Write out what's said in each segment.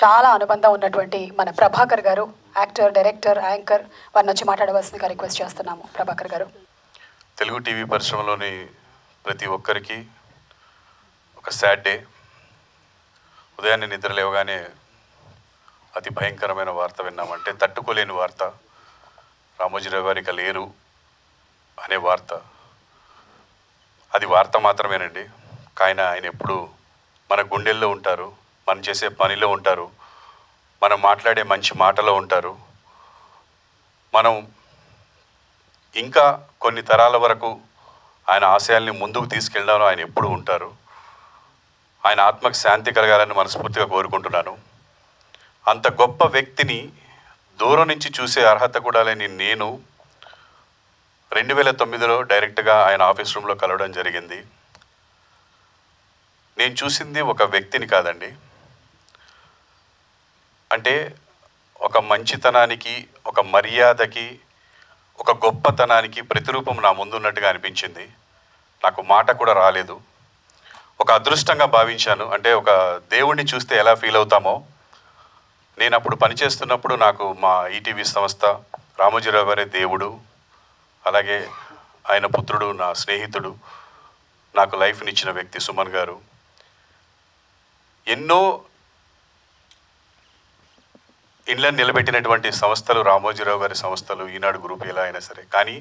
చాలా అనుబంధం ఉన్నటువంటి మన ప్రభాకర్ గారు, యాక్టర్, డైరెక్టర్, యాంకర్, వారిని వచ్చి మాట్లాడవలసిందిగా రిక్వెస్ట్ చేస్తున్నాము. ప్రభాకర్ గారు. తెలుగు టీవీ పరిశ్రమలోని ప్రతి ఒక్కరికి ఒక సాడ్ డే. ఉదయాన్నే నిద్ర లేవగానే అతి భయంకరమైన వార్త విన్నామంటే తట్టుకోలేని వార్త. రామోజీరావు గారు ఇక లేరు అనే వార్త. అది వార్త మాత్రమేనండి. కానీ ఆయన ఎప్పుడు మన గుండెల్లో ఉంటారు, మనం చేసే పనిలో ఉంటారు, మనం మాట్లాడే మంచి మాటలో ఉంటారు. మనం ఇంకా కొన్ని తరాల వరకు ఆయన ఆశయాల్ని ముందుకు తీసుకెళ్ళడంలో ఆయన ఎప్పుడు ఉంటారు. ఆయన ఆత్మకు శాంతి కలగాలని మనస్ఫూర్తిగా కోరుకుంటున్నాను. అంత గొప్ప వ్యక్తిని దూరం నుంచి చూసే అర్హత కూడా లేని నేను 2009లో డైరెక్ట్గా ఆయన ఆఫీస్ రూమ్లో కలవడం జరిగింది. నేను చూసింది ఒక వ్యక్తిని కాదండి, అంటే ఒక మంచితనానికి, ఒక మర్యాదకి, ఒక గొప్పతనానికి ప్రతిరూపం నా ముందున్నట్టుగా అనిపించింది. నాకు మాట కూడా రాలేదు. ఒక అదృష్టంగా భావించాను. అంటే ఒక దేవుడిని చూస్తే ఎలా ఫీల్ అవుతామో, నేను అప్పుడు పనిచేస్తున్నప్పుడు నాకు మా ఈటీవీ సంస్థ, రామోజీరావు గారే దేవుడు, అలాగే ఆయన పుత్రుడు, నా స్నేహితుడు, నాకు లైఫ్నిచ్చిన వ్యక్తి సుమన్ గారు. ఎన్నో ఇండ్లను నిలబెట్టినటువంటి సంస్థలు రామోజీరావు గారి సంస్థలు, ఈనాడు గ్రూప్, ఎలా అయినా సరే. కానీ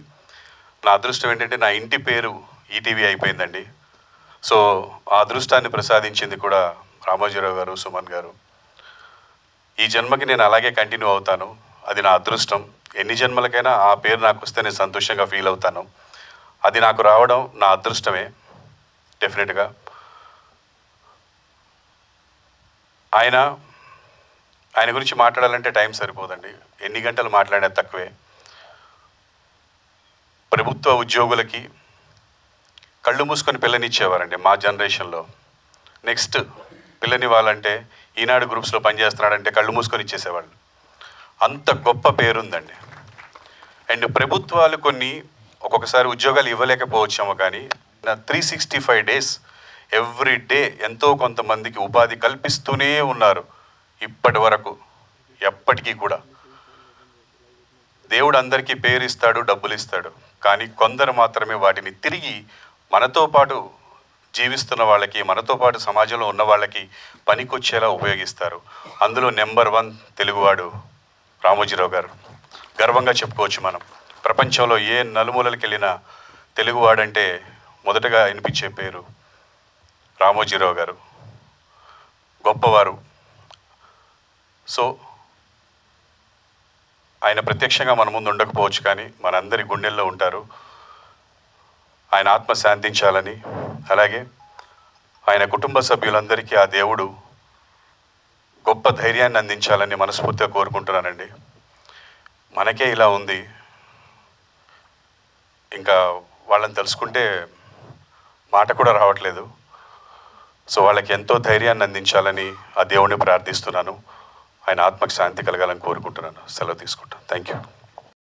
నా అదృష్టం ఏంటంటే నా ఇంటి పేరు ఈటీవీ అయిపోయిందండి. సో ఆ అదృష్టాన్ని ప్రసాదించింది కూడా రామోజీరావు గారు, సుమన్ గారు. ఈ జన్మకి నేను అలాగే కంటిన్యూ అవుతాను. అది నా అదృష్టం. ఎన్ని జన్మలకైనా ఆ పేరు నాకు వస్తే నేను సంతోషంగా ఫీల్ అవుతాను. అది నాకు రావడం నా అదృష్టమే డెఫినెట్గా. ఆయన గురించి మాట్లాడాలంటే టైం సరిపోదండి. ఎన్ని గంటలు మాట్లాడినా తక్కువే. ప్రభుత్వ ఉద్యోగులకి కళ్ళు మూసుకొని పిల్లనిచ్చేవారండి మా జనరేషన్లో. నెక్స్ట్ పిల్లనివ్వాలంటే ఈనాడు గ్రూప్స్లో పనిచేస్తున్నాడంటే కళ్ళు మూసుకొని ఇచ్చేసేవాళ్ళు. అంత గొప్ప పేరుందండి. అండ్ ప్రభుత్వాలు కొన్ని ఒక్కొక్కసారి ఉద్యోగాలు ఇవ్వలేకపోవచ్చాము, కానీ 365 days ఎవ్రీ డే ఎంతో కొంతమందికి ఉపాధి కల్పిస్తూనే ఉన్నారు ఇప్పటి వరకు, ఎప్పటికీ కూడా. దేవుడు అందరికీ పేరు ఇస్తాడు, డబ్బులు ఇస్తాడు, కానీ కొందరు మాత్రమే వాటిని తిరిగి మనతో పాటు జీవిస్తున్న వాళ్ళకి, మనతో పాటు సమాజంలో ఉన్న వాళ్ళకి పనికొచ్చేలా ఉపయోగిస్తారు. అందులో నెంబర్ 1 తెలుగువాడు రామోజీరావు గారు. గర్వంగా చెప్పుకోవచ్చు మనం. ప్రపంచంలో ఏ నలుమూలకి వెళ్ళినా తెలుగువాడంటే మొదటగా వినిపించే పేరు రామోజీరావు గారు. గొప్పవారు. సో ఆయన ప్రత్యక్షంగా మన ముందు ఉండకపోవచ్చు, కానీ మనందరి గుండెల్లో ఉంటారు. ఆయన ఆత్మ శాంతించాలని, అలాగే ఆయన కుటుంబ సభ్యులందరికీ ఆ దేవుడు గొప్ప ధైర్యాన్ని అందించాలని మనస్ఫూర్తిగా కోరుకుంటున్నానండి. మనకే ఇలా ఉంది, ఇంకా వాళ్ళని తెలుసుకుంటే మాట కూడా రావట్లేదు. సో వాళ్ళకి ఎంతో ధైర్యాన్ని అందించాలని ఆ దేవుడిని ప్రార్థిస్తున్నాను. ఆయన ఆత్మకు శాంతి కలగాలని కోరుకుంటున్నాను. సెలవు తీసుకుంటాను. Thank you.